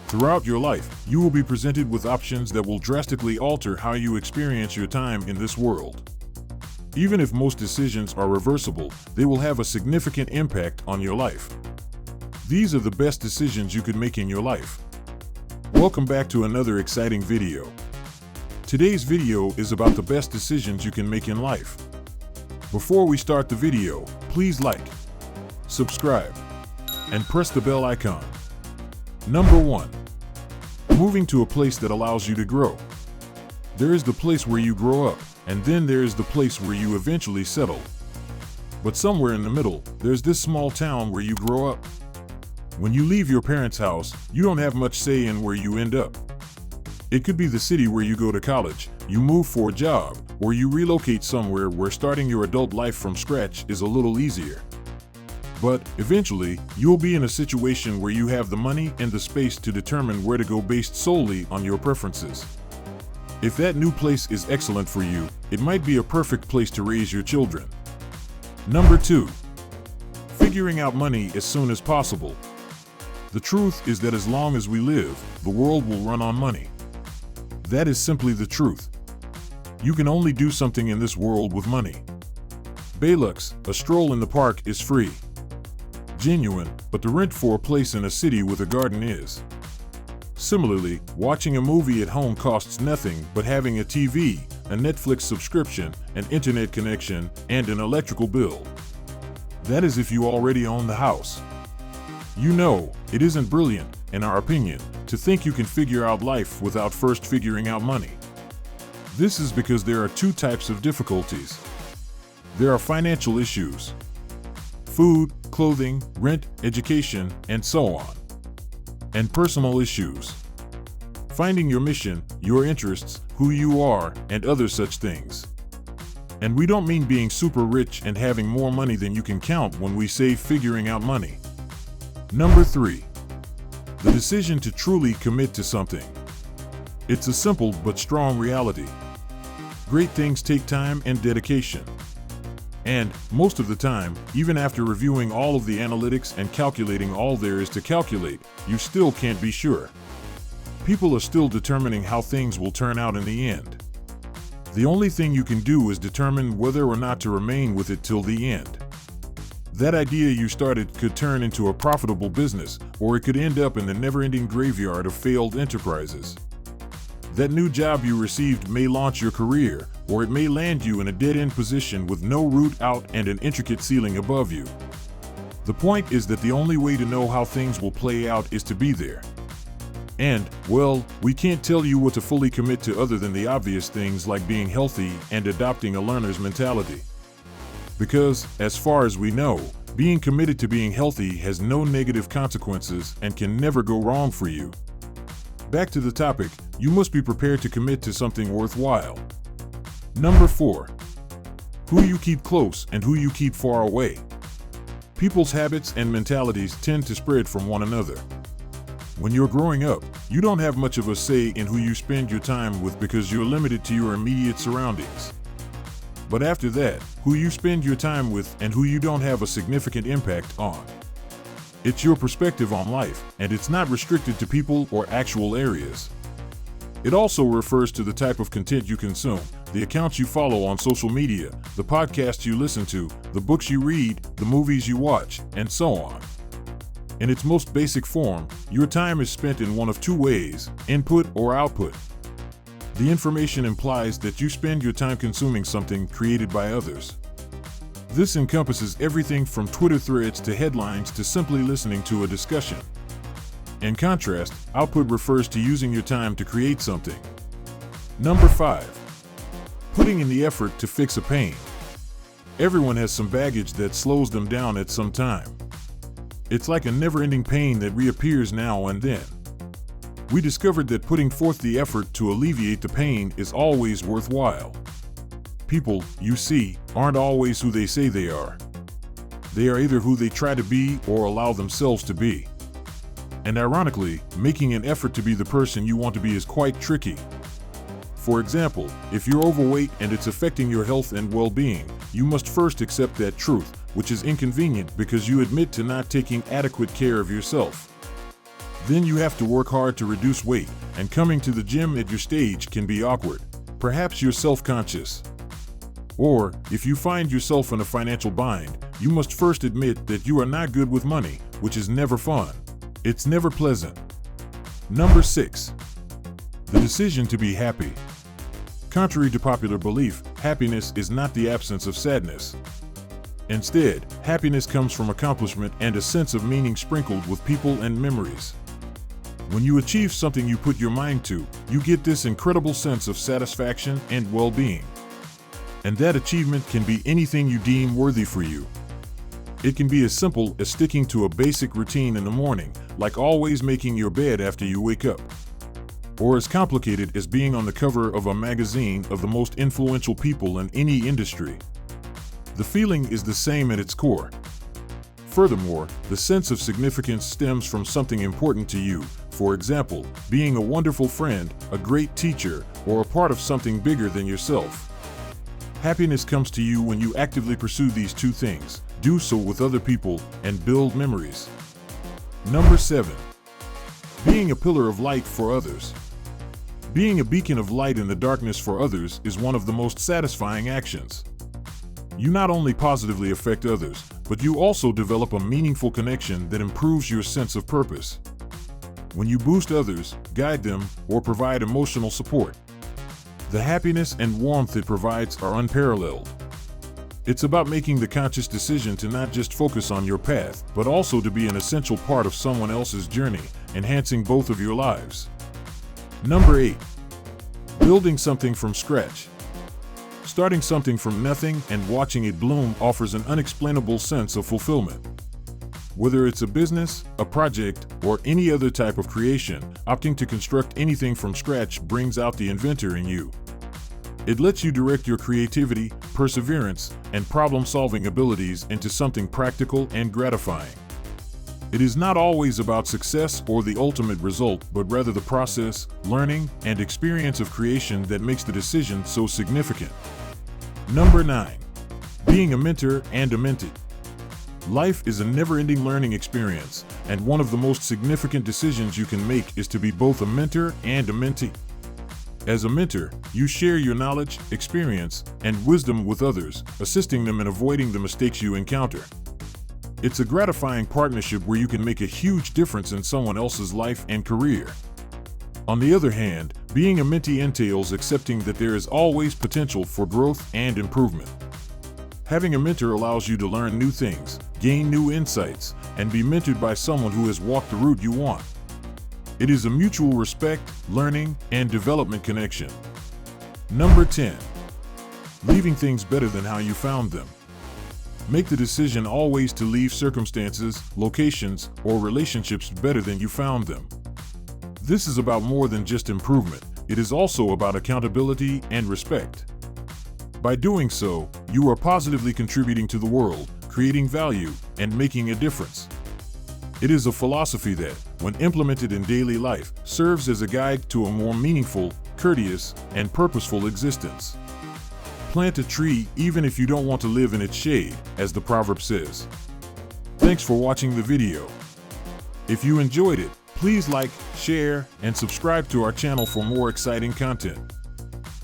Throughout your life, you will be presented with options that will drastically alter how you experience your time in this world. Even if most decisions are reversible, they will have a significant impact on your life. These are the best decisions you could make in your life. Welcome back to another exciting video. Today's video is about the best decisions you can make in life. Before we start the video, please like, subscribe, and press the bell icon. Number 1. Moving to a place that allows you to grow. There is the place where you grow up, and then there is the place where you eventually settle. But somewhere in the middle, there's this small town where you grow up. When you leave your parents' house, you don't have much say in where you end up. It could be the city where you go to college, you move for a job, or you relocate somewhere where starting your adult life from scratch is a little easier. But eventually, you'll be in a situation where you have the money and the space to determine where to go based solely on your preferences. If that new place is excellent for you, it might be a perfect place to raise your children. Number 2. Figuring out money as soon as possible. The truth is that as long as we live, the world will run on money. That is simply the truth. You can only do something in this world with money. Baylux, a stroll in the park, is free. Genuine, but the rent for a place in a city with a garden is. Similarly, watching a movie at home costs nothing but having a TV, a Netflix subscription, an internet connection, and an electrical bill. That is if you already own the house. You know, it isn't brilliant, in our opinion, to think you can figure out life without first figuring out money. This is because there are two types of difficulties. There are financial issues. Food, clothing, rent, education, and so on. And personal issues. Finding your mission, your interests, who you are, and other such things. And we don't mean being super rich and having more money than you can count when we say figuring out money. Number 3. The decision to truly commit to something. It's a simple but strong reality. Great things take time and dedication. And, most of the time, even after reviewing all of the analytics and calculating all there is to calculate, you still can't be sure. People are still determining how things will turn out in the end. The only thing you can do is determine whether or not to remain with it till the end. That idea you started could turn into a profitable business, or it could end up in the never-ending graveyard of failed enterprises. That new job you received may launch your career, or it may land you in a dead-end position with no route out and an intricate ceiling above you. The point is that the only way to know how things will play out is to be there. And, well, we can't tell you what to fully commit to other than the obvious things like being healthy and adopting a learner's mentality. Because, as far as we know, being committed to being healthy has no negative consequences and can never go wrong for you. Back to the topic, you must be prepared to commit to something worthwhile. Number 4. Who you keep close and who you keep far away. People's habits and mentalities tend to spread from one another. When you're growing up, you don't have much of a say in who you spend your time with because you're limited to your immediate surroundings. But after that, who you spend your time with and who you don't have a significant impact on. It's your perspective on life, and it's not restricted to people or actual areas. It also refers to the type of content you consume, the accounts you follow on social media, the podcasts you listen to, the books you read, the movies you watch, and so on. In its most basic form, your time is spent in one of two ways, input or output. The information implies that you spend your time consuming something created by others. This encompasses everything from Twitter threads to headlines to simply listening to a discussion. In contrast, output refers to using your time to create something. Number 5. Putting in the effort to fix a pain. Everyone has some baggage that slows them down at some time. It's like a never-ending pain that reappears now and then. We discovered that putting forth the effort to alleviate the pain is always worthwhile. People, you see, aren't always who they say they are. They are either who they try to be or allow themselves to be. And ironically, making an effort to be the person you want to be is quite tricky. For example, if you're overweight and it's affecting your health and well-being, you must first accept that truth, which is inconvenient because you admit to not taking adequate care of yourself. Then you have to work hard to reduce weight, and coming to the gym at your stage can be awkward. Perhaps you're self-conscious. Or, if you find yourself in a financial bind, you must first admit that you are not good with money, which is never fun. It's never pleasant. Number 6. The decision to be happy. Contrary to popular belief, happiness is not the absence of sadness. Instead, happiness comes from accomplishment and a sense of meaning sprinkled with people and memories. When you achieve something you put your mind to, you get this incredible sense of satisfaction and well-being. And that achievement can be anything you deem worthy for you. It can be as simple as sticking to a basic routine in the morning, like always making your bed after you wake up. Or as complicated as being on the cover of a magazine of the most influential people in any industry. The feeling is the same at its core. Furthermore, the sense of significance stems from something important to you, for example, being a wonderful friend, a great teacher, or a part of something bigger than yourself. Happiness comes to you when you actively pursue these two things, do so with other people, and build memories. Number 7. Being a pillar of light for others. Being a beacon of light in the darkness for others is one of the most satisfying actions. You not only positively affect others, but you also develop a meaningful connection that improves your sense of purpose. When you boost others, guide them, or provide emotional support, the happiness and warmth it provides are unparalleled. It's about making the conscious decision to not just focus on your path, but also to be an essential part of someone else's journey, enhancing both of your lives. Number 8. Building something from scratch. Starting something from nothing and watching it bloom offers an unexplainable sense of fulfillment. Whether it's a business, a project, or any other type of creation, opting to construct anything from scratch brings out the inventor in you. It lets you direct your creativity, perseverance, and problem-solving abilities into something practical and gratifying. It is not always about success or the ultimate result, but rather the process, learning, and experience of creation that makes the decision so significant. Number 9. Being a mentor and a mented. Life is a never-ending learning experience, and one of the most significant decisions you can make is to be both a mentor and a mentee. As a mentor, you share your knowledge, experience, and wisdom with others, assisting them in avoiding the mistakes you encounter. It's a gratifying partnership where you can make a huge difference in someone else's life and career. On the other hand, being a mentee entails accepting that there is always potential for growth and improvement. Having a mentor allows you to learn new things, gain new insights, and be mentored by someone who has walked the route you want. It is a mutual respect, learning, and development connection. Number 10. Leaving things better than how you found them. Make the decision always to leave circumstances, locations, or relationships better than you found them. This is about more than just improvement. It is also about accountability and respect. By doing so, you are positively contributing to the world, creating value, and making a difference. It is a philosophy that, when implemented in daily life, serves as a guide to a more meaningful, courteous, and purposeful existence. Plant a tree even if you don't want to live in its shade, as the proverb says. Thanks for watching the video. If you enjoyed it, please like, share, and subscribe to our channel for more exciting content.